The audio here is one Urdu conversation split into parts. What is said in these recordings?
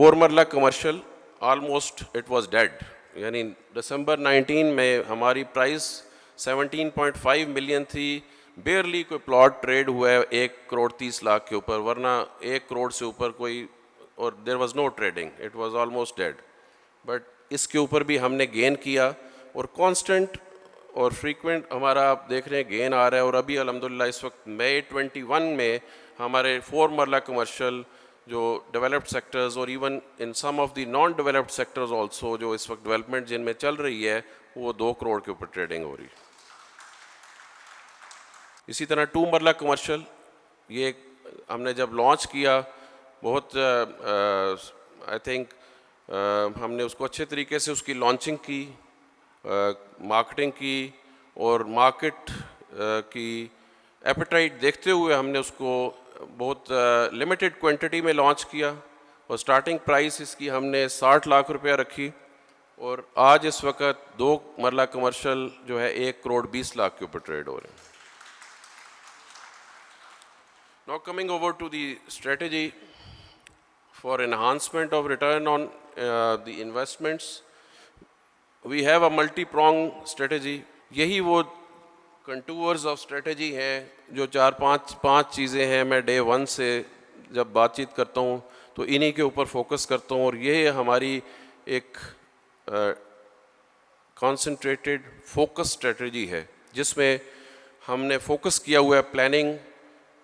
4 marla commercial almost it was dead, یعنی دسمبر 19 میں ہماری پرائز 17.5 ملین تھی، بیئرلی کوئی پلاٹ ٹریڈ ہوا ہے 1 کروڑ 30 لاکھ کے اوپر، ورنہ 1 کروڑ سے اوپر کوئی، اور there was no trading, it was almost dead. But اس کے اوپر بھی ہم نے گین کیا اور کانسٹنٹ اور فریکوینٹ ہمارا آپ دیکھ رہے ہیں گین آ رہا ہے. اور ابھی الحمدللہ اس وقت مئی 21 میں ہمارے 4 مرلہ کمرشل جو ڈیولپڈ سیکٹرز اور even in some of the naan developed sectors also جو اس وقت ڈیولپمنٹ جن میں چل رہی ہے وہ 2 کروڑ کے اوپر ٹریڈنگ ہو رہی ہے. اسی طرح 2 مرلہ کمرشل یہ ہم نے جب لانچ کیا بہت آئی تھنک ہم نے اس کو اچھے طریقے سے اس کی لانچنگ کی، مارکیٹنگ کی، اور مارکیٹ کی ایپیٹائٹ دیکھتے ہوئے ہم نے اس کو بہت لمیٹڈ کوانٹٹی میں لانچ کیا، اور سٹارٹنگ پرائس اس کی ہم نے 60 لاکھ روپیہ رکھی، اور آج اس وقت 2 مرلہ کمرشل جو ہے 1 کروڑ 20 لاکھ کے اوپر ٹریڈ ہو رہے ہیں. Now coming over to the strategy for enhancement of return on the investments, we have a multi-pronged strategy. یہی وہ contours of strategy ہیں جو 4-5 چیزیں ہیں. میں day 1 سے جب بات چیت کرتا ہوں تو انہی کے اوپر فوکس کرتا ہوں، اور یہ ہماری ایک concentrated focus strategy ہے جس میں ہم نے فوکس کیا ہوا ہے پلاننگ،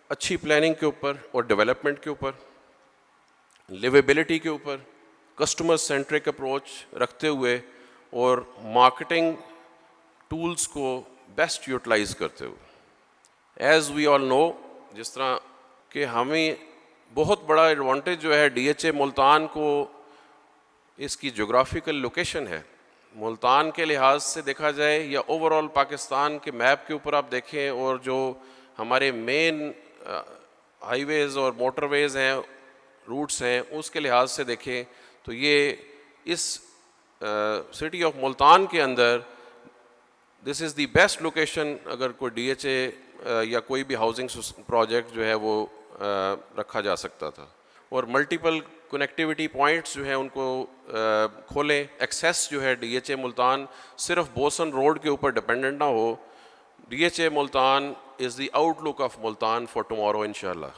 اچھی پلاننگ کے اوپر، اور ڈیولپمنٹ کے اوپر، لیویبلٹی کے اوپر، کسٹمر سینٹرک اپروچ رکھتے ہوئے، اور مارکیٹنگ ٹولز کو بیسٹ یوٹیلائز کرتے ہوئے. ایز وی آل نو، جس طرح کہ ہمیں بہت بڑا ایڈوانٹیج جو ہے ڈی ایچ اے ملتان کو اس کی جغرافیکل لوکیشن ہے. ملتان کے لحاظ سے دیکھا جائے یا اوور آل پاکستان کے میپ کے اوپر آپ دیکھیں، اور جو ہمارے مین ہائی ویز اور موٹر ویز ہیں، روٹس ہیں، اس کے لحاظ سے دیکھیں تو یہ اس سٹی آف ملتان کے اندر دس از دی بیسٹ لوکیشن اگر کوئی ڈی ایچ اے یا کوئی بھی ہاؤسنگ پروجیکٹ جو ہے وہ رکھا جا سکتا تھا. اور ملٹیپل کنیکٹیوٹی پوائنٹس جو ہیں ان کو کھولیں، ایکسیس جو ہے ڈی ایچ اے ملتان صرف بوسن روڈ کے اوپر ڈپینڈنٹ نہ ہو. D H A Multan is the outlook of Multan for tomorrow inshallah.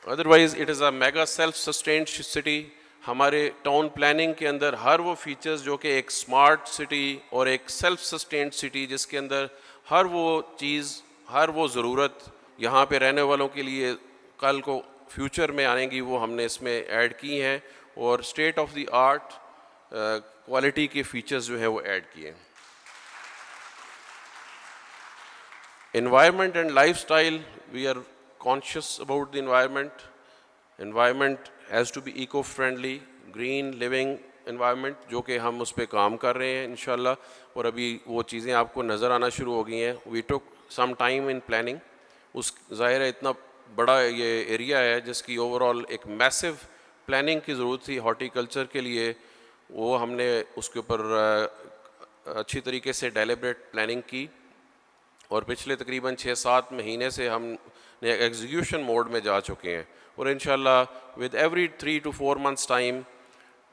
Otherwise it is a mega self-sustained city. ہمارے ٹاؤن پلاننگ کے اندر ہر وہ فیچرز جو کہ ایک اسمارٹ سٹی اور ایک سیلف سسٹینڈ سٹی جس کے اندر ہر وہ چیز، ہر وہ ضرورت یہاں پہ رہنے والوں کے لیے کل کو فیوچر میں آئیں گی، وہ ہم نے اس میں ایڈ کی ہیں، اور state of the art quality کے فیچرز جو ہیں وہ ایڈ کیے ہیں. Environment and lifestyle, we are conscious about the environment. Environment has to be eco-friendly, green living environment، جو کہ ہم اس پہ کام کر رہے ہیں انشاءاللہ، اور ابھی وہ چیزیں آپ کو نظر آنا شروع ہو گئی ہیں. We took some time in planning. اس ظاہر ہے اتنا بڑا یہ ایریا ہے جس کی اوور آل ایک میسو پلاننگ کی ضرورت تھی ہارٹی کلچر کے لیے، وہ ہم نے اس کے اوپر اچھی طریقے سے ڈیلیبریٹ پلاننگ کی، اور پچھلے تقریباً 6-7 مہینے سے ہم نے ایگزیکیوشن موڈ میں جا چکے ہیں. اور انشاءاللہ with every 3 to 4 months time,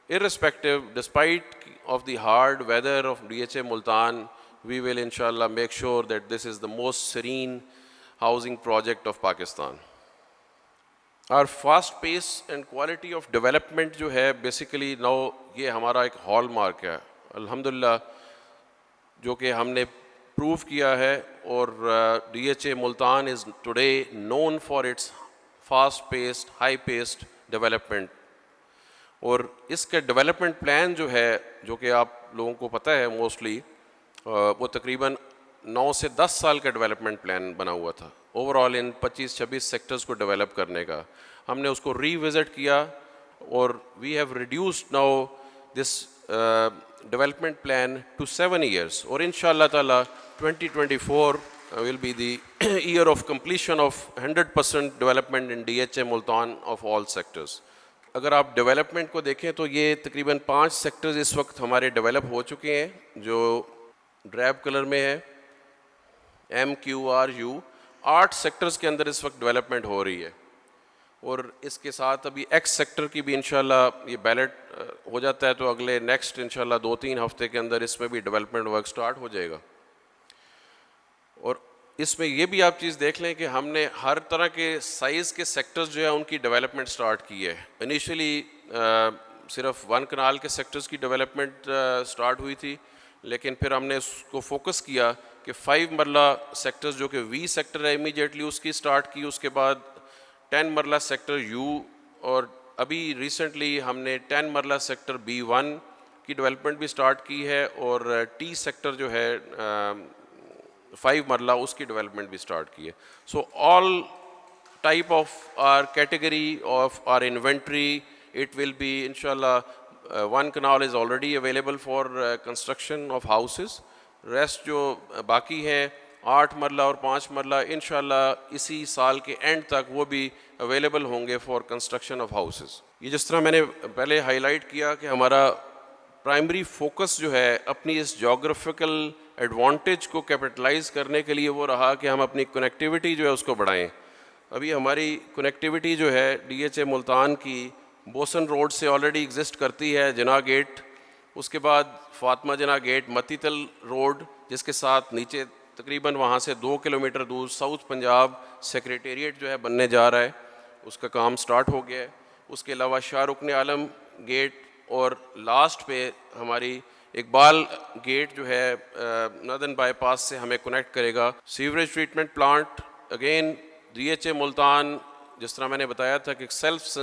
irrespective despite of the hard weather of DHA Multan, we will inshallah make sure that this is the most serene housing project of Pakistan. Our fast pace and quality of development جو ہے basically now یہ ہمارا ایک ہال مارک ہے الحمدللہ، جو کہ ہم نے پروو کیا ہے. اور D H A Multan is today known for its fast paced high paced development. اور اس کے ڈیولپمنٹ پلان جو ہے، جو کہ آپ لوگوں کو پتہ ہے موسٹلی، وہ تقریباً 9 سے 10 سال کا ڈیولپمنٹ پلان بنا ہوا تھا اوور آل ان 25-26 سیکٹرز کو ڈیولپ کرنے کا. ہم نے اس کو ری وزٹ کیا، اور we have reduced now this development plan to 7 years, اور انشاءاللہ تعالی 2024 will be the year of completion of 100% development in DHA Multan of all sectors. اگر آپ ڈیولپمنٹ کو دیکھیں تو یہ تقریباً 5 سیکٹرز اس وقت ہمارے ڈیولپ ہو چکے ہیں جو ڈریب کلر میں ہے، MQRU. 8 سیکٹرز کے اندر اس وقت ڈیولپمنٹ ہو رہی ہے. اور اس کے ساتھ ابھی ایکس سیکٹر کی بھی انشاءاللہ یہ بیلٹ ہو جاتا ہے تو اگلے نیکسٹ انشاءاللہ 2-3 ہفتے کے اندر اس میں بھی ڈیولپمنٹ ورک سٹارٹ ہو جائے گا. اور اس میں یہ بھی آپ چیز دیکھ لیں کہ ہم نے ہر طرح کے سائز کے سیکٹرز جو ہے ان کی ڈیولپمنٹ سٹارٹ کی ہے. انیشلی صرف 1 کنال کے سیکٹرز کی ڈیولپمنٹ سٹارٹ ہوئی تھی, لیکن پھر ہم نے اس کو فوکس کیا کہ 5 مرلہ سیکٹرز جو کہ وی سیکٹر ہے امیجیٹلی اس کی سٹارٹ کی, اس کے بعد 10 مرلہ سیکٹر یو, اور ابھی ریسنٹلی ہم نے 10 مرلہ سیکٹر B1 کی ڈیولپمنٹ بھی سٹارٹ کی ہے, اور ٹی سیکٹر جو ہے 5 مرلہ اس کی ڈیولپمنٹ بھی سٹارٹ کی ہے. سو آل type of our category of our inventory, it will be inshallah 1 canal is already available for construction of houses. Rest جو باقی ہیں 8 مرلہ اور 5 مرلہ انشاءاللہ اسی سال کے اینڈ تک وہ بھی اویلیبل ہوں گے فار کنسٹرکشن آف ہاؤسز. یہ جس طرح میں نے پہلے ہائی لائٹ کیا کہ ہمارا پرائمری فوکس جو ہے اپنی اس جغرافیکل ایڈوانٹیج کو کیپٹلائز کرنے کے لیے وہ رہا کہ ہم اپنی کنیکٹیوٹی جو ہے اس کو بڑھائیں. ابھی ہماری کنیکٹیوٹی جو ہے ڈی ایچ اے ملتان کی بوسن روڈ سے آلریڈی ایگزسٹ کرتی ہے, جناح گیٹ, اس کے بعد فاطمہ جناح گیٹ, متی تل روڈ, جس کے ساتھ نیچے تقریباً وہاں سے 2 کلومیٹر دور ساؤتھ پنجاب سیکریٹریٹ جو ہے بننے جا رہا ہے, اس کا کام سٹارٹ ہو گیا ہے. اس کے علاوہ شاہ رکن عالم گیٹ, اور لاسٹ پہ ہماری اقبال گیٹ جو ہے نردن بائی پاس سے ہمیں کنیکٹ کرے گا. Sewerage treatment plant again D H A Multan, جس طرح میں نے بتایا تھا کہ سیلف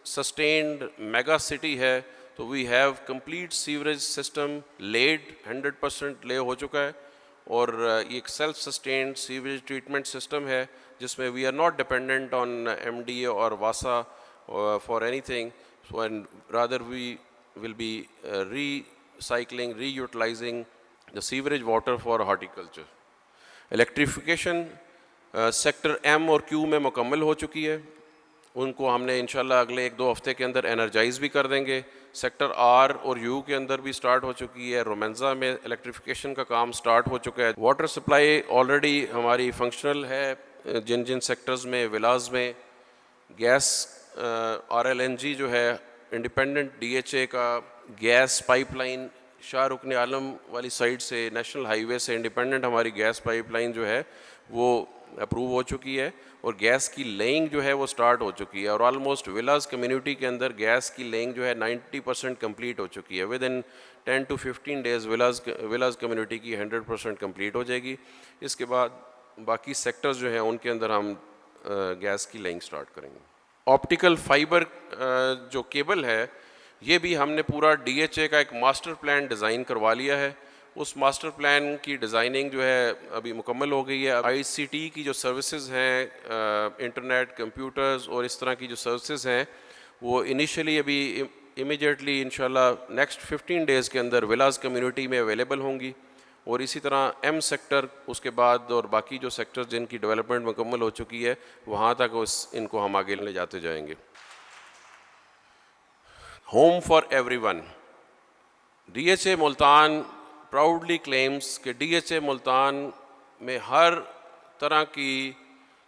سسٹینڈ میگا سٹی ہے, تو we have complete sewerage system lead 100% لے ہو چکا ہے, اور یہ ایک self sustained sewerage treatment system ہے جس میں we are not dependent on M D A اور واسا for any thing, rather we will be recycling re utilising the sewerage water for horticulture. الیکٹریفیکیشن sector M اور کیو میں مکمل ہو چکی ہے, ان کو ہم نے انشاءاللہ اگلے 1-2 ہفتے کے اندر انرجائز بھی کر دیں گے. سیکٹر آر اور یو کے اندر بھی سٹارٹ ہو چکی ہے, رومنزا میں الیکٹریفیکیشن کا کام سٹارٹ ہو چکا ہے. واٹر سپلائی آلریڈی ہماری فنکشنل ہے جن جن سیکٹرز میں, ولاز میں. گیس RLNG جو ہے انڈیپینڈنٹ ڈی ایچ اے کا گیس پائپ لائن شاہ رکن عالم والی سائڈ سے نیشنل ہائی وے سے انڈیپینڈنٹ ہماری گیس پائپ لائن جو ہے وہ اپروو ہو چکی ہے, اور گیس کی لیئنگ جو ہے وہ سٹارٹ ہو چکی ہے, اور آلموسٹ ولاز کمیونٹی کے اندر گیس کی لیئنگ جو ہے 90% کمپلیٹ ہو چکی ہے. With in 10 to 15 days villas community کی 100% کمپلیٹ ہو جائے گی. اس کے بعد باقی سیکٹرز جو ہیں ان کے اندر ہم گیس کی لیئنگ سٹارٹ کریں گے. آپٹیکل فائبر جو کیبل ہے یہ بھی ہم نے پورا ڈی ایچ اے کا ایک ماسٹر پلان ڈیزائن کروا لیا ہے. اس ماسٹر پلان کی ڈیزائننگ جو ہے ابھی مکمل ہو گئی ہے. آئی سی ٹی کی جو سروسز ہیں, انٹرنیٹ, کمپیوٹرز اور اس طرح کی جو سروسز ہیں وہ انیشلی ابھی امیجیٹلی انشاءاللہ نیکسٹ 15 days کے اندر ولاز کمیونٹی میں اویلیبل ہوں گی, اور اسی طرح ایم سیکٹر اس کے بعد اور باقی جو سیکٹرز جن کی ڈیولپمنٹ مکمل ہو چکی ہے وہاں تک ان کو ہم آگے لے جاتے جائیں گے. Home for everyone. D H A Multan proudly claims کہ ڈی ایچ اے ملتان میں ہر طرح کی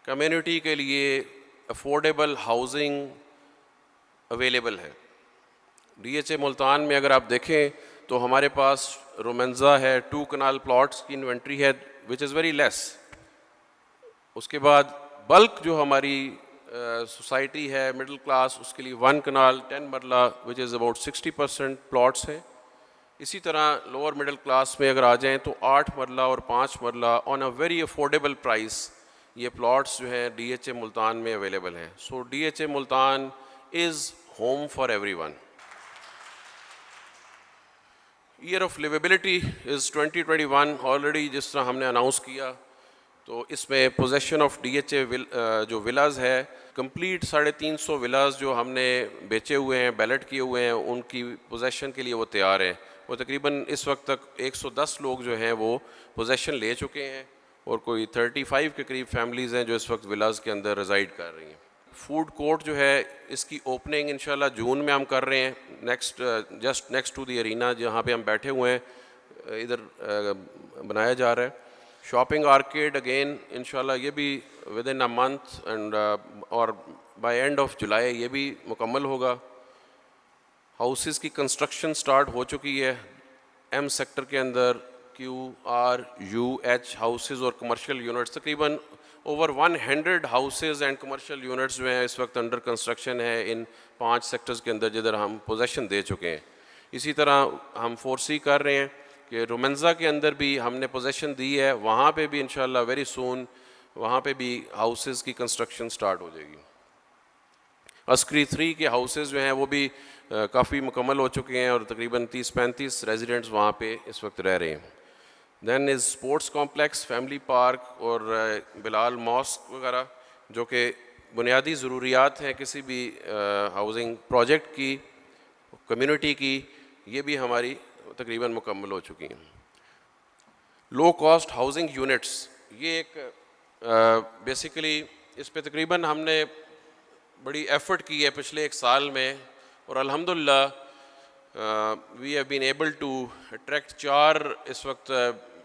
کمیونٹی کے لیے افورڈیبل ہاؤزنگ اویلیبل ہے. ڈی ایچ اے ملتان میں اگر آپ دیکھیں تو ہمارے پاس رومنزا ہے, 2 کنال پلاٹس کی انوینٹری ہے وچ از ویری لیس. اس کے بعد بلک جو ہماری سوسائٹی ہے مڈل کلاس, اس کے لیے 1 کنال 10 مرلہ وچ از اباؤٹ 60% پلاٹس ہیں. اسی طرح لوور مڈل کلاس میں اگر آ جائیں تو 8 مرلہ اور 5 marla on a very affordable price یہ پلاٹس جو ہیں ڈی ایچ اے ملتان میں اویلیبل ہیں. So D H A Multan is home for everyone. Year of liveability is 2021 already جس طرح ہم نے اناؤنس کیا, تو اس میں position of D H A جو ولاز ہے کمپلیٹ 350 ولاز جو ہم نے بیچے ہوئے ہیں, بیلٹ کیے ہوئے ہیں, ان کی پوزیشن کے لیے وہ تیار ہیں. وہ تقریباً اس وقت تک 110 لوگ جو ہیں وہ پوزیشن لے چکے ہیں, اور کوئی 35 کے قریب فیملیز ہیں جو اس وقت ولاز کے اندر ریزائڈ کر رہی ہیں. فوڈ کورٹ جو ہے اس کی اوپننگ انشاءاللہ جون میں ہم کر رہے ہیں, just next to the arena جہاں پہ ہم بیٹھے ہوئے ہیں ادھر بنایا جا رہا ہے. شاپنگ آرکیڈ اگین انشاءاللہ یہ بھی with in a month and اور بائی اینڈ آف جولائی یہ بھی مکمل ہوگا. ہاؤسز کی کنسٹرکشن سٹارٹ ہو چکی ہے ایم سیکٹر کے اندر. Q R U H houses اور کمرشل یونٹس تقریباً over 100 houses and commercial units جو ہیں اس وقت انڈر کنسٹرکشن ہے ان 5 سیکٹرز کے اندر جدھر ہم پوزیشن دے چکے ہیں. اسی طرح ہم فورسی کر رہے ہیں کہ رومنزا کے اندر بھی ہم نے پوزیشن دی ہے, وہاں پہ بھی انشاءاللہ ویری سون وہاں پہ بھی ہاؤسز کی کنسٹرکشن سٹارٹ ہو جائے گی. عسکری 3 کے ہاؤسز جو ہیں وہ بھی کافی مکمل ہو چکے ہیں اور تقریباً 30-35 ریزیڈنٹس وہاں پہ اس وقت رہ رہے ہیں. Then is sports complex, family park اور بلال ماسک وغیرہ جو کہ بنیادی ضروریات ہیں کسی بھی ہاؤسنگ پروجیکٹ کی, کمیونٹی کی, یہ بھی ہماری تقریباً مکمل ہو چکی ہیں. لو کاسٹ ہاؤسنگ یونٹس, یہ ایک بیسیکلی اس پہ تقریباً ہم نے بڑی ایفرٹ کی ہے پچھلے 1 سال میں, اور الحمدللہ we have been able to attract 4 اس وقت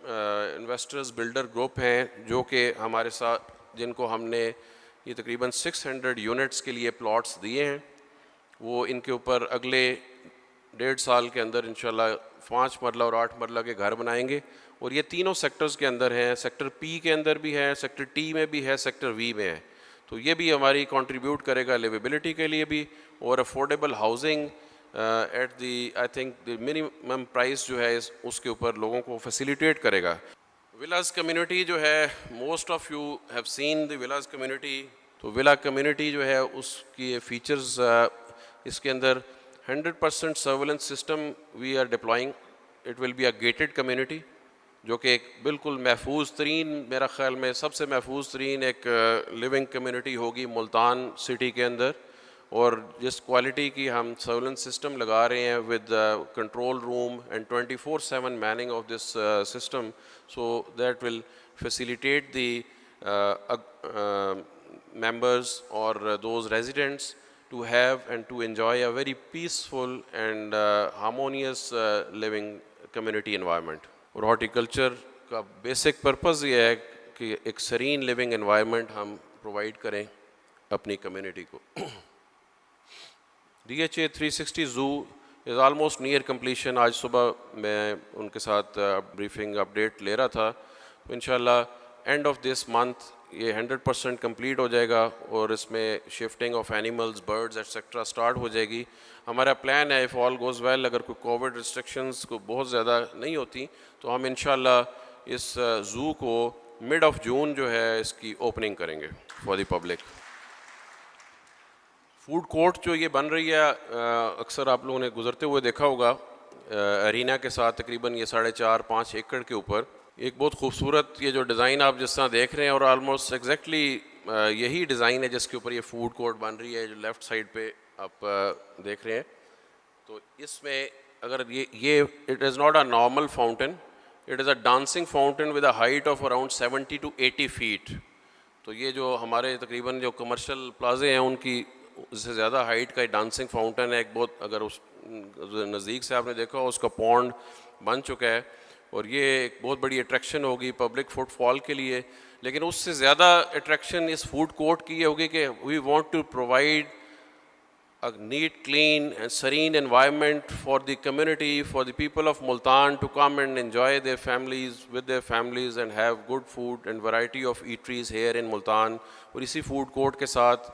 انویسٹرز بلڈر گروپ ہیں جو کہ ہمارے ساتھ, جن کو ہم نے یہ تقریباً 600 یونٹس کے لیے پلاٹس دیے ہیں. وہ ان کے اوپر اگلے 1.5 سال کے اندر انشاءاللہ 5 مرلہ اور 8 مرلہ کے گھر بنائیں گے, اور یہ تینوں سیکٹرز کے اندر ہیں. سیکٹر پی کے اندر بھی ہے, سیکٹر ٹی میں بھی ہے, سیکٹر وی میں ہے. تو یہ بھی ہماری کنٹریبیوٹ کرے گا لیویبلٹی کے لیے بھی, اور affordable housing at the I think the minimum price جو ہے اس کے اوپر لوگوں کو فیسیلیٹیٹ کرے گا. ولاز کمیونٹی جو ہے, most of you have seen the villas community. تو ولا کمیونٹی جو ہے اس کی فیچرز اس کے اندر 100% surveillance system we are deploying. It will be a gated community جو کہ ایک بالکل محفوظ ترین, میرا خیال میں سب سے محفوظ ترین ایک لیونگ کمیونٹی ہوگی ملتان سٹی کے اندر. اور جس کوالٹی کی ہم سرویلنس سسٹم لگا رہے ہیں with control room and 24/7 meaning of this system, so that will facilitate the members or those residents to have and to enjoy a very peaceful and harmonious living community environment. اور ہارٹیکلچر کا بیسک پرپز یہ ہے کہ ایک سرین لیونگ انوائرمنٹ ہم پرووائڈ کریں اپنی کمیونٹی کو. DHA 360 zoo is almost near completion. آج صبح میں ان کے ساتھ بریفنگ اپڈیٹ لے رہا تھا, تو انشاءاللہ اینڈ آف دس منتھ یہ 100% کمپلیٹ ہو جائے گا, اور اس میں shifting of animals, birds etcetera start ہو جائے گی. ہمارا پلان ہے اف آل گوز ویل, اگر کوئی کووڈ ریسٹرکشنز کو بہت زیادہ نہیں ہوتی تو ہم انشاءاللہ اس زو کو مڈ آف جون جو ہے اس کی اوپننگ کریں گے for the public. Food court جو یہ بن رہی ہے, اکثر آپ لوگوں نے گزرتے ہوئے دیکھا ہوگا ارینا کے ساتھ, تقریباً یہ 4.5-5 ایکڑ کے اوپر ایک بہت خوبصورت یہ جو ڈیزائن آپ جس طرح دیکھ رہے ہیں, اور آلموسٹ ایگزیکٹلی یہی ڈیزائن ہے جس کے اوپر یہ فوڈ کورٹ بن رہی ہے جو لیفٹ سائڈ پہ آپ دیکھ رہے ہیں. تو اس میں اگر یہ it is not a normal fountain, it is a dancing fountain with a height of around 70 to 80 feet. تو یہ جو ہمارے تقریباً جو کمرشل پلازے ہیں ان کی اس سے زیادہ ہائٹ کا ڈانسنگ فاؤنٹین ہے. ایک بہت, اگر اس نزدیک سے آپ نے دیکھا اس کا پونڈ بن چکا ہے, اور یہ ایک بہت بڑی اٹریکشن ہوگی پبلک فٹ فال کے لیے. لیکن اس سے زیادہ اٹریکشن اس فوڈ کورٹ کی یہ ہوگی کہ we want to provide a neat, clean and serene environment for the community, for the people of Multan to come and enjoy their families with their families and have good food and variety of eateries here in Multan. اور اسی فوڈ کورٹ کے ساتھ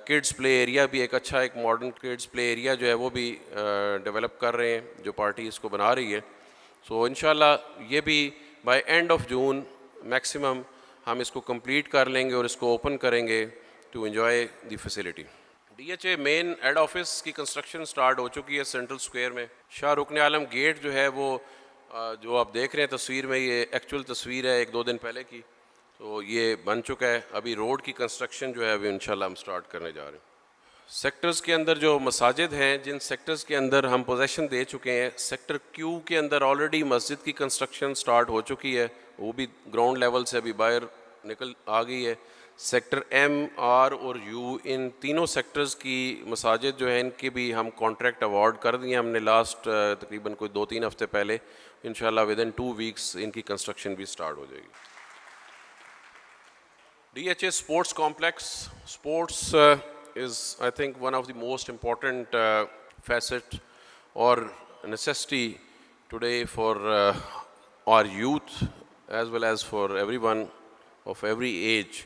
کڈس پلے ایریا بھی, ایک اچھا ایک ماڈرن کڈس پلے ایریا جو ہے وہ بھی ڈیولپ کر رہے ہیں جو پارٹی اس کو بنا رہی ہے. سو انشاءاللہ یہ بھی by end of June maximum ہم اس کو کمپلیٹ کر لیں گے اور اس کو اوپن کریں گے to enjoy the facility. DHA main head office کی کنسٹرکشن سٹارٹ ہو چکی ہے سینٹرل اسکوائر میں. شاہ رکن عالم گیٹ جو ہے وہ جو آپ دیکھ رہے ہیں تصویر میں, یہ ایکچوئل تصویر ہے 1-2 دن پہلے کی, تو یہ بن چکا ہے. ابھی روڈ کی کنسٹرکشن جو ہے ابھی انشاءاللہ ہم سٹارٹ کرنے جا رہے ہیں. سیکٹرز کے اندر جو مساجد ہیں, جن سیکٹرز کے اندر ہم پوزیشن دے چکے ہیں, سیکٹر کیو کے اندر آلریڈی مسجد کی کنسٹرکشن سٹارٹ ہو چکی ہے, وہ بھی گراؤنڈ لیول سے ابھی باہر نکل آ گئی ہے. سیکٹر ایم, آر اور یو, ان تینوں سیکٹرز کی مساجد جو ہیں ان کی بھی ہم کانٹریکٹ ایوارڈ کر دیے ہم نے لاسٹ تقریباً کوئی 2-3 ہفتے پہلے. انشاءاللہ ودن 2 weeks ان کی کنسٹرکشن بھی سٹارٹ ہو جائے گی. DHA sports complex, sports is, I think, one of the most important facet or necessity today for our youth as well as for everyone of every age.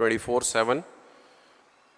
24/7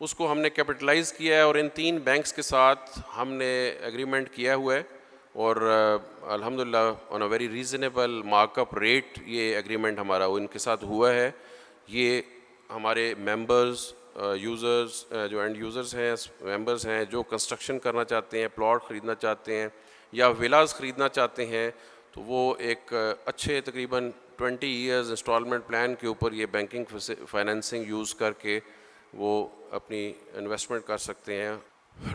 اس کو ہم نے کیپٹلائز کیا ہے اور ان 3 بینکس کے ساتھ ہم نے ایگریمنٹ کیا ہوا ہے اور الحمدللہ on a very reasonable mark up rate یہ ایگریمنٹ ہمارا ان کے ساتھ ہوا ہے. یہ ہمارے ممبرز یوزرز جو اینڈ یوزرز ہیں ممبرز ہیں جو کنسٹرکشن کرنا چاہتے ہیں, پلاٹ خریدنا چاہتے ہیں یا ولاز خریدنا چاہتے ہیں, تو وہ ایک اچھے تقریباً 20 ایئرز انسٹالمنٹ پلان کے اوپر یہ بینکنگ فائنینسنگ یوز کر کے وہ اپنی انویسٹمنٹ کر سکتے ہیں.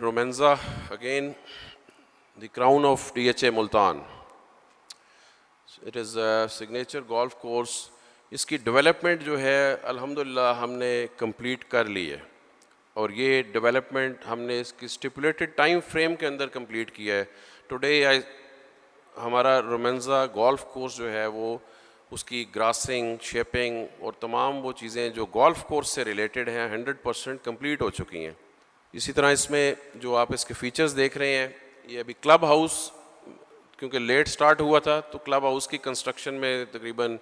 رومینزا again the crown of DHA Multan, it is a signature golf course. اس کی ڈیولپمنٹ جو ہے الحمدللہ ہم نے کمپلیٹ کر لی ہے اور یہ ڈیولپمنٹ ہم نے اس کی اسٹیپولیٹڈ ٹائم فریم کے اندر کمپلیٹ کیا ہے. ٹوڈے ہمارا رومینزا گولف کورس جو ہے وہ اس کی گراسنگ, شیپنگ اور تمام وہ چیزیں جو گولف کورس سے ریلیٹڈ ہیں 100% کمپلیٹ ہو چکی ہیں. اسی طرح اس میں جو آپ اس کے فیچرز دیکھ رہے ہیں, یہ ابھی کلب ہاؤس کیونکہ لیٹ سٹارٹ ہوا تھا تو کلب ہاؤس کی کنسٹرکشن میں تقریباً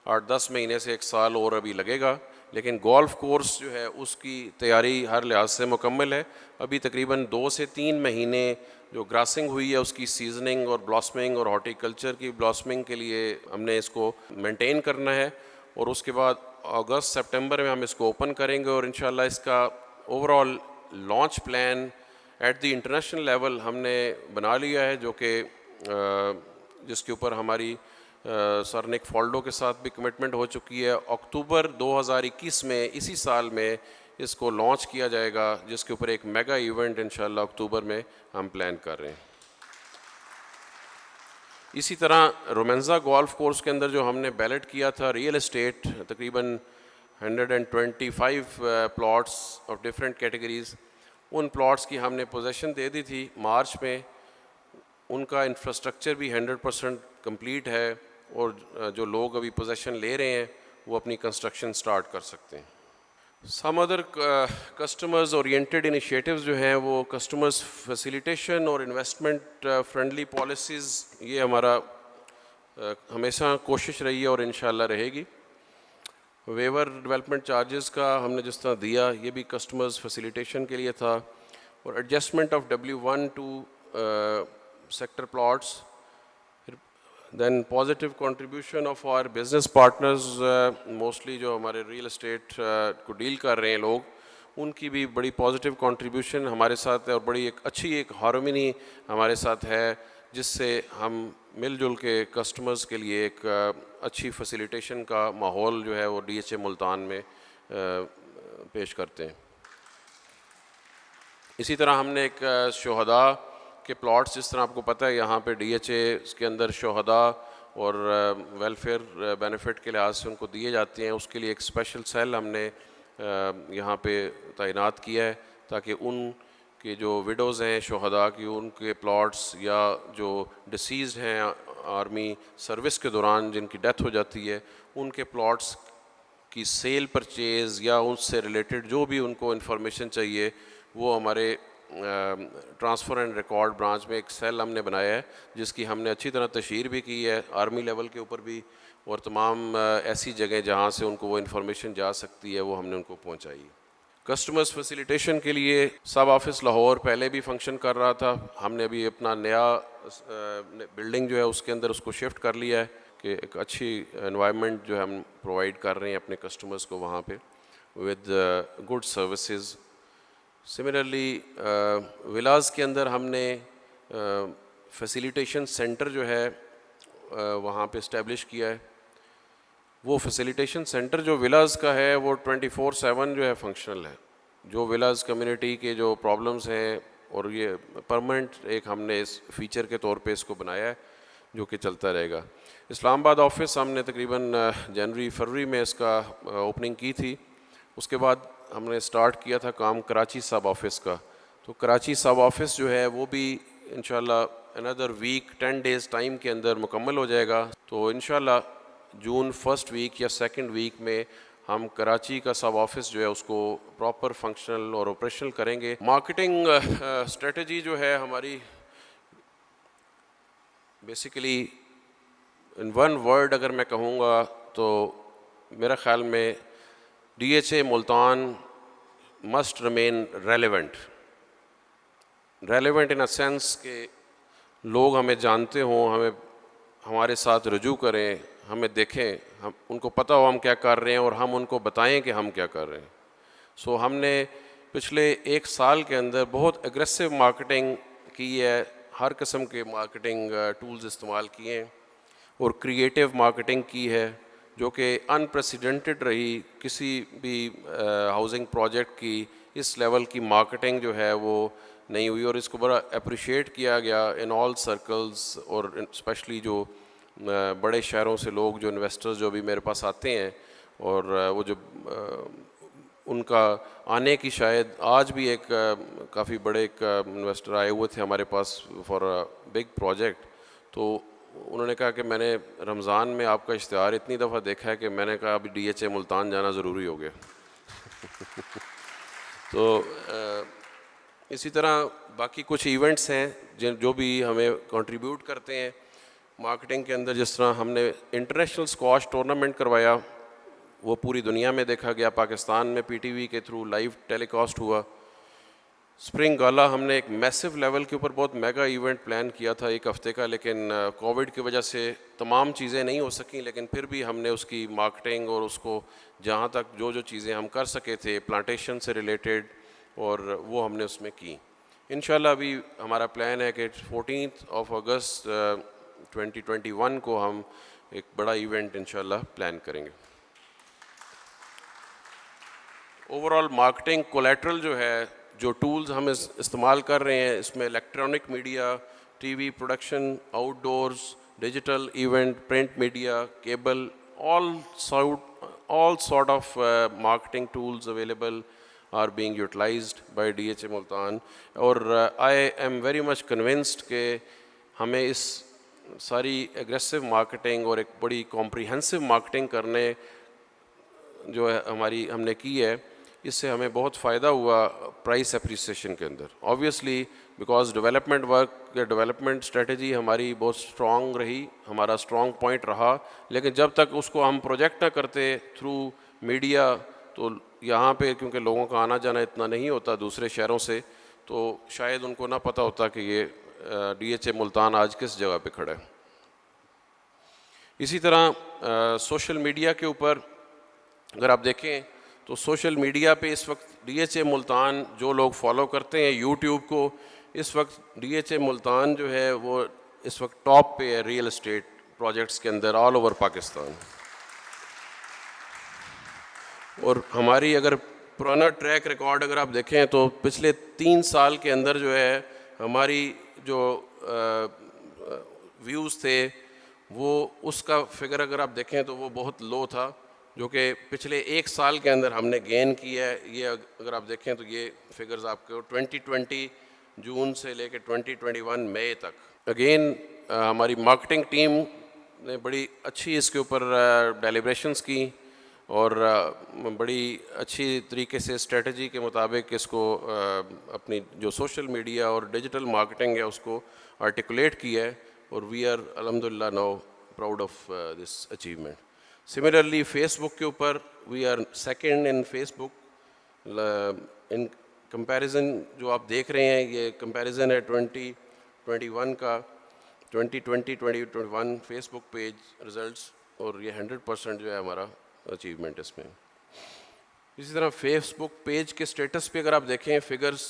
8-10 مہینے سے 1 سال اور ابھی لگے گا, لیکن گولف کورس جو ہے اس کی تیاری ہر لحاظ سے مکمل ہے. ابھی تقریباً 2 سے 3 مہینے جو گراسنگ ہوئی ہے اس کی سیزننگ اور بلاسمنگ اور ہارٹی کلچر کی بلاسمنگ کے لیے ہم نے اس کو مینٹین کرنا ہے اور اس کے بعد اگست سپٹمبر میں ہم اس کو اوپن کریں گے اور انشاءاللہ اس کا overall launch plan at the international level ہم نے بنا لیا ہے, جو کہ جس کے اوپر ہماری سر نک فالڈو کے ساتھ بھی کمٹمنٹ ہو چکی ہے. اکتوبر 2021 میں اسی سال میں اس کو لانچ کیا جائے گا, جس کے اوپر ایک میگا ایونٹ انشاءاللہ اکتوبر میں ہم پلان کر رہے ہیں. اسی طرح رومینزا گولف کورس کے اندر جو ہم نے بیلٹ کیا تھا ریئل اسٹیٹ تقریباً 125 plots of different categories, in plots کی ہم نے پوزیشن دے دی تھی مارچ میں. ان کا انفراسٹرکچر بھی 100% کمپلیٹ ہے اور جو لوگ ابھی پوزیشن لے رہے ہیں وہ اپنی کنسٹرکشن سٹارٹ کر سکتے ہیں. Some other customers oriented initiatives جو ہیں وہ کسٹمرز فیسیلیٹیشن اور انویسٹمنٹ فرینڈلی پالیسیز, یہ ہمارا ہمیشہ کوشش رہی ہے اور انشاءاللہ رہے گی. ویور ڈیولپمنٹ چارجز کا ہم نے جس طرح دیا یہ بھی کسٹمرز فیسیلیٹیشن کے لیے تھا, اور adjustment of W1 to sector plots. Then positive contribution of our business partners, mostly جو ہمارے ریئل اسٹیٹ کو ڈیل کر رہے ہیں لوگ, ان کی بھی بڑی پازیٹیو کنٹریبیوشن ہمارے ساتھ ہے اور بڑی ایک اچھی ہارمونی ہمارے ساتھ ہے, جس سے ہم مل جل کے کسٹمرز کے لیے ایک اچھی فیسیلیٹیشن کا ماحول جو ہے وہ DHA ملتان میں پیش کرتے ہیں. اسی طرح ہم نے ایک شہداء کے پلاٹس, جس طرح آپ کو پتہ ہے یہاں پہ DHA کے اندر شہداء اور ویلفیئر بینیفٹ کے لحاظ سے ان کو دیے جاتے ہیں, اس کے لیے ایک اسپیشل سیل ہم نے یہاں پہ تعینات کیا ہے تاکہ ان کے جو وڈوز ہیں شہداء کی, ان کے پلاٹس یا جو ڈسیزڈ ہیں آرمی سروس کے دوران جن کی ڈیتھ ہو جاتی ہے, ان کے پلاٹس کی سیل پرچیز یا اس سے ریلیٹڈ جو بھی ان کو انفارمیشن چاہیے وہ ہمارے ٹرانسفر اینڈ ریکارڈ برانچ میں ایک سیل ہم نے بنایا ہے, جس کی ہم نے اچھی طرح تشہیر بھی کی ہے آرمی لیول کے اوپر بھی, اور تمام ایسی جگہیں جہاں سے ان کو وہ انفارمیشن جا سکتی ہے وہ ہم نے ان کو پہنچائی. کسٹمرز فیسیلیٹیشن کے لیے سب آفس لاہور پہلے بھی فنکشن کر رہا تھا, ہم نے ابھی اپنا نیا بلڈنگ جو ہے اس کے اندر اس کو شفٹ کر لیا ہے کہ ایک اچھی انوائرمنٹ جو ہم پرووائڈ کر رہے ہیں اپنے کسٹمرز کو وہاں پہ with good services. Similarly villas کے اندر ہم نے فیسیلیٹیشن سینٹر جو ہے وہاں پہ اسٹیبلش کیا ہے. وہ فیسیلیٹیشن سینٹر جو ولاز کا ہے وہ 24/7 جو ہے فنکشنل ہے. جو ولاز کمیونٹی کے جو پرابلمز ہیں, اور یہ پرماننٹ ایک ہم نے اس فیچر کے طور پہ اس کو بنایا ہے جو کہ چلتا رہے گا. اسلام آباد آفس ہم نے تقریباً جنوری فروری میں اس کا اوپننگ کی تھی. اس کے بعد ہم نے سٹارٹ کیا تھا کام کراچی سب آفس کا, تو کراچی سب آفس جو ہے وہ بھی انشاءاللہ another week 10 days ٹائم کے اندر مکمل ہو جائے گا. تو انشاءاللہ جون فرسٹ ویک یا سیکنڈ ویک میں ہم کراچی کا سب آفس جو ہے اس کو پراپر فنکشنل اور آپریشنل کریں گے. مارکیٹنگ اسٹریٹجی جو ہے ہماری بیسیکلی ان ون ورڈ اگر میں کہوں گا تو میرا خیال میں DHA Multan must remain relevant. Relevant in a sense کہ لوگ ہمیں جانتے ہوں, ہمیں ہمارے ساتھ رجوع کریں, ہمیں دیکھیں, ہم ان کو پتہ ہو ہم کیا کر رہے ہیں اور ہم ان کو بتائیں کہ ہم کیا کر رہے ہیں. سو ہم نے پچھلے 1 سال کے اندر بہت اگریسو مارکیٹنگ کی ہے, ہر قسم کے مارکیٹنگ ٹولز استعمال کیے ہیں اور کریٹیو مارکیٹنگ کی ہے جو کہ انپریسیڈنٹڈ رہی. کسی بھی ہاؤسنگ پروجیکٹ کی اس لیول کی مارکیٹنگ جو ہے وہ نہیں ہوئی, اور اس کو بڑا اپریشیٹ کیا گیا ان آل سرکلز, اور اسپیشلی جو بڑے شہروں سے لوگ جو انویسٹرز جو بھی میرے پاس آتے ہیں, اور وہ جو ان کا آنے کی شاید آج بھی ایک کافی بڑے ایک انویسٹر آئے ہوئے تھے ہمارے پاس فار بگ پروجیکٹ. تو انہوں نے کہا کہ میں نے رمضان میں آپ کا اشتہار اتنی دفعہ دیکھا ہے کہ میں نے کہا ابھی ڈی ایچ اے ملتان جانا ضروری ہو گیا. تو اسی طرح باقی کچھ ایونٹس ہیں جو بھی ہمیں کنٹریبیوٹ کرتے ہیں مارکیٹنگ کے اندر. جس طرح ہم نے انٹرنیشنل اسکواش ٹورنامنٹ کروایا, وہ پوری دنیا میں دیکھا گیا, پاکستان میں پی ٹی وی کے تھرو لائیو ٹیلی کاسٹ ہوا. اسپرنگ گالا ہم نے ایک میسو لیول کے اوپر بہت میگا ایونٹ پلان کیا تھا 1 ہفتے کا, لیکن کووڈ کی وجہ سے تمام چیزیں نہیں ہو سکیں, لیکن پھر بھی ہم نے اس کی مارکیٹنگ اور اس کو جہاں تک جو چیزیں ہم کر سکے تھے پلانٹیشن سے ریلیٹڈ, اور وہ ہم نے اس میں کی. انشاءاللہ ابھی ہمارا پلان ہے کہ 14 اگست 2021 کو ہم ایک بڑا ایونٹ انشاءاللہ پلان کریں گے. اوور آل مارکیٹنگ کولیٹرل جو ہے, جو ٹولز ہم استعمال کر رہے ہیں, اس میں electronic media, T V production, out doors, digital event, print media, cable, all sort of marketing tools available are being utilized by DHA Multan. اور I am very much convinced کہ ہمیں اس ساری اگریسو مارکیٹنگ اور ایک بڑی کمپریہنسو مارکیٹنگ کرنے جو ہے ہماری ہم نے کی ہے, اس سے ہمیں بہت فائدہ ہوا پرائس اپریسیشن کے اندر. آبویسلی بیکاز ڈیولپمنٹ ورک یا ڈیولپمنٹ اسٹریٹجی ہماری بہت اسٹرانگ رہی, ہمارا اسٹرانگ پوائنٹ رہا, لیکن جب تک اس کو ہم پروجیکٹ نہ کرتے تھرو میڈیا, تو یہاں پہ کیونکہ لوگوں کا آنا جانا اتنا نہیں ہوتا دوسرے شہروں سے, تو شاید ان کو نہ پتہ ہوتا کہ یہ ڈی ایچ اے ملتان آج کس جگہ پہ کھڑا ہے. اسی طرح سوشل میڈیا کے اوپر اگر آپ دیکھیں تو سوشل میڈیا پہ اس وقت ڈی ایچ اے ملتان جو لوگ فالو کرتے ہیں یوٹیوب کو, اس وقت ڈی ایچ اے ملتان جو ہے وہ اس وقت ٹاپ پہ ہے ریئل اسٹیٹ پروجیکٹس کے اندر آل اوور پاکستان. اور ہماری اگر پرانا ٹریک ریکارڈ اگر آپ دیکھیں تو پچھلے 3 سال کے اندر جو ہے ہماری جو ویوز تھے وہ اس کا فگر اگر آپ دیکھیں تو وہ بہت لو تھا, جو کہ پچھلے 1 سال کے اندر ہم نے گین کیا ہے. یہ اگر آپ دیکھیں تو یہ فگرز آپ کو 2020 جون سے لے کے 2021 مئی تک. اگین ہماری مارکیٹنگ ٹیم نے بڑی اچھی اس کے اوپر ڈیلیبریشنز کی اور بڑی اچھی طریقے سے اسٹریٹجی کے مطابق اس کو اپنی جو سوشل میڈیا اور ڈیجیٹل مارکیٹنگ ہے اس کو آرٹیکولیٹ کیا ہے, اور وی آر الحمدللہ now proud of this achievement. Similarly Facebook کے اوپر we are second in Facebook in comparison. جو آپ دیکھ رہے ہیں یہ کمپیریزن ہے 2021 کا, 2020-2021 فیس بک پیج ریزلٹس, اور یہ 100% جو ہے ہمارا اچیومنٹ اس میں. اسی طرح فیس بک پیج کے اسٹیٹس پہ اگر آپ دیکھیں فگرز,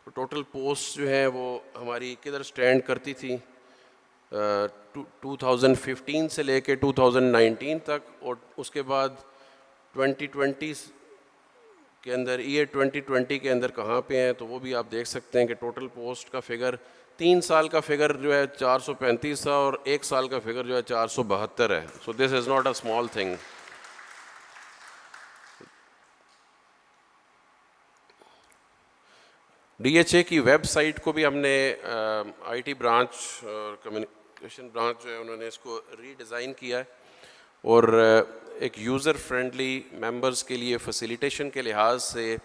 تو ٹوٹل پوسٹ جو ہیں وہ ہماری کدھر سٹینڈ کرتی تھی 2015 سے لے کے 2019 تک, اور اس کے بعد 2020 کے اندر ایئر 2020 کے اندر کہاں پہ ہیں, تو وہ بھی آپ دیکھ سکتے ہیں کہ ٹوٹل پوسٹ کا فگر 3 سال کا فگر جو ہے 435 تھا اور 1 سال کا فگر جو ہے 472 ہے. So this is not a small thing. D H A کی ویب سائٹ کو بھی ہم نے آئی ٹی برانچ اور کمیونیکیشن برانچ جو ہے انہوں نے اس کو ری ڈیزائن کیا ہے, اور ایک یوزر فرینڈلی ممبرز کے لیے فیسیلیٹیشن کے لحاظ سے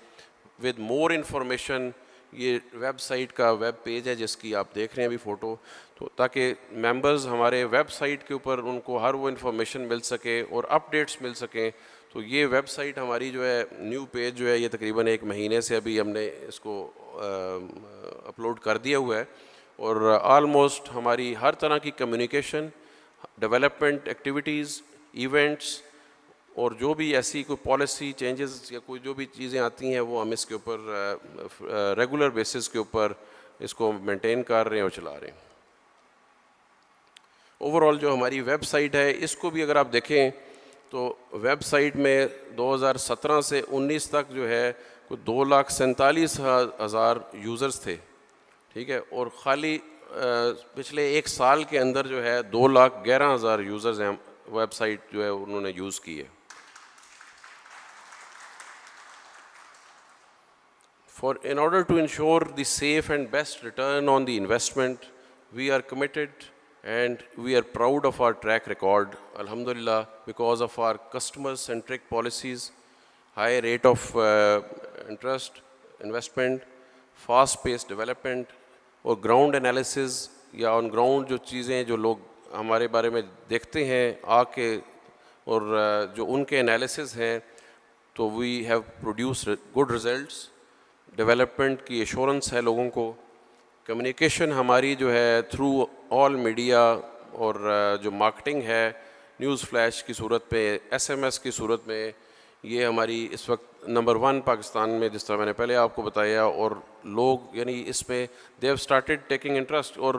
ود مور انفارمیشن یہ ویب سائٹ کا ویب پیج ہے جس کی آپ دیکھ رہے ہیں ابھی فوٹو, تو تاکہ ممبرز ہمارے ویب سائٹ کے اوپر ان کو ہر وہ انفارمیشن مل سکے اور اپ ڈیٹس مل سکیں. تو تو یہ ویب سائٹ ہماری جو ہے نیو پیج جو ہے یہ تقریباً 1 مہینے سے ابھی ہم نے اس کو اپلوڈ کر دیا ہوا ہے، اور آلموسٹ ہماری ہر طرح کی کمیونیکیشن، ڈیولپمنٹ ایکٹیویٹیز، ایونٹس، اور جو بھی ایسی کوئی پالیسی چینجز یا کوئی جو بھی چیزیں آتی ہیں وہ ہم اس کے اوپر ریگولر بیسس کے اوپر اس کو مینٹین کر رہے ہیں اور چلا رہے ہیں۔ اوور آل جو ہماری ویب سائٹ ہے اس کو بھی اگر آپ دیکھیں تو ویب سائٹ میں 2017 سے 19 تک جو ہے کوئی 2,47,000 یوزرز تھے، ٹھیک ہے، اور خالی پچھلے 1 سال کے اندر جو ہے 2,11,000 یوزرز ہیں ویب سائٹ جو ہے انہوں نے یوز کی ہے۔ In order to ensure the safe and best return on the investment, we are committed and we are proud of our track record, alhamdulillah, because of our customer-centric policies, high rate of interest, investment, fast-paced development, اور گراؤنڈ انالیسز یا آن گراؤنڈ جو چیزیں جو لوگ ہمارے بارے میں دیکھتے ہیں آ کے، اور جو ان کے انالیسز ہیں، تو we have produce good results. Development کی ایشورنس ہے لوگوں کو، کمیونیکیشن ہماری جو ہے تھرو آل میڈیا، اور جو مارکیٹنگ ہے نیوز فلیش کی صورت میں، ایس ایم ایس کی صورت میں، یہ ہماری اس وقت نمبر 1 پاکستان میں، جس طرح میں نے پہلے آپ کو بتایا، اور لوگ یعنی اس میں they have started taking interest, اور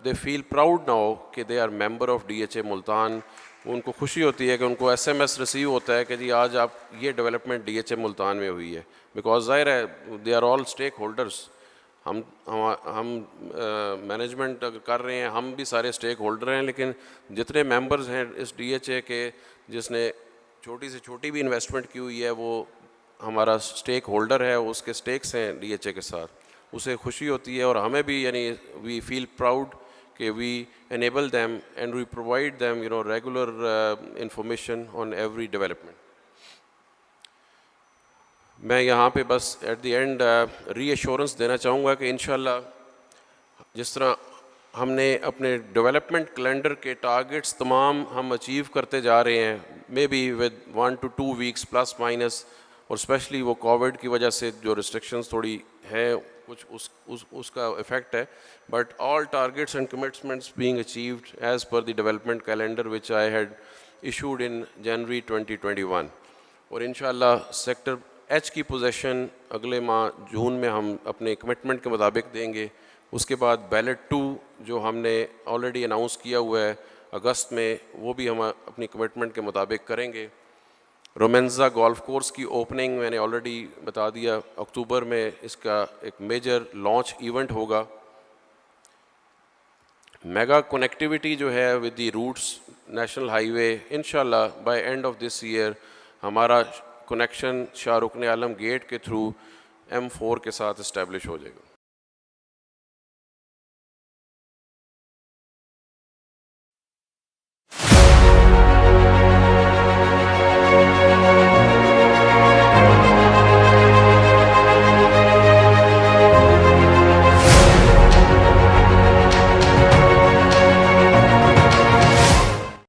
دے فیل پراؤڈ ناؤ کہ they are member of DHA Multan. ان کو خوشی ہوتی ہے کہ ان کو ایس ایم ایس ریسیو ہوتا ہے کہ جی آج آپ یہ ڈیولپمنٹ DHA ملتان میں ہوئی ہے، بیکاز ظاہر ہے they are all stakeholders. ہم مینجمنٹ اگر کر رہے ہیں، ہم بھی سارے اسٹیک ہولڈر ہیں، لیکن جتنے ممبرز ہیں اس DHA کے، جس نے چھوٹی سے چھوٹی بھی انویسٹمنٹ کی ہوئی ہے، وہ ہمارا اسٹیک ہولڈر ہے، اس کے اسٹیکس ہیں DHA کے ساتھ، اسے خوشی ہوتی ہے، اور ہمیں بھی یعنی وی فیل پراؤڈ کہ وی enable them and we provide them regular information on every development۔ میں یہاں پہ بس at the end reassurance دینا چاہوں گا کہ انشاءاللہ جس طرح ہم نے اپنے ڈیولپمنٹ کیلنڈر کے ٹارگٹس تمام ہم اچیو کرتے جا رہے ہیں، maybe with 1 to 2 weeks plus minus, اور اسپیشلی وہ کووڈ کی وجہ سے جو ریسٹرکشنز تھوڑی ہیں کچھ اس کا افیکٹ ہے، but all targets and commitments being achieved as per the development calendar which I had issued in January 2021۔ اور انشاءاللہ سیکٹر ایچ کی پوزیشن اگلے ماہ جون میں ہم اپنے کمٹمنٹ کے مطابق دیں گے۔ اس کے بعد بیلٹ 2 جو ہم نے آلریڈی اناؤنس کیا ہوا ہے اگست میں، وہ بھی ہم اپنی کمٹمنٹ کے مطابق کریں گے۔ رومینزا گولف کورس کی اوپننگ میں نے آلریڈی بتا دیا، اکتوبر میں اس کا ایک میجر لانچ ایونٹ ہوگا۔ میگا کنیکٹیوٹی جو ہے with the routes national highway, انشاءاللہ by end of this year ہمارا کنیکشن شاہ رکن عالم گیٹ کے تھرو M4 کے ساتھ اسٹیبلش ہو جائے گا۔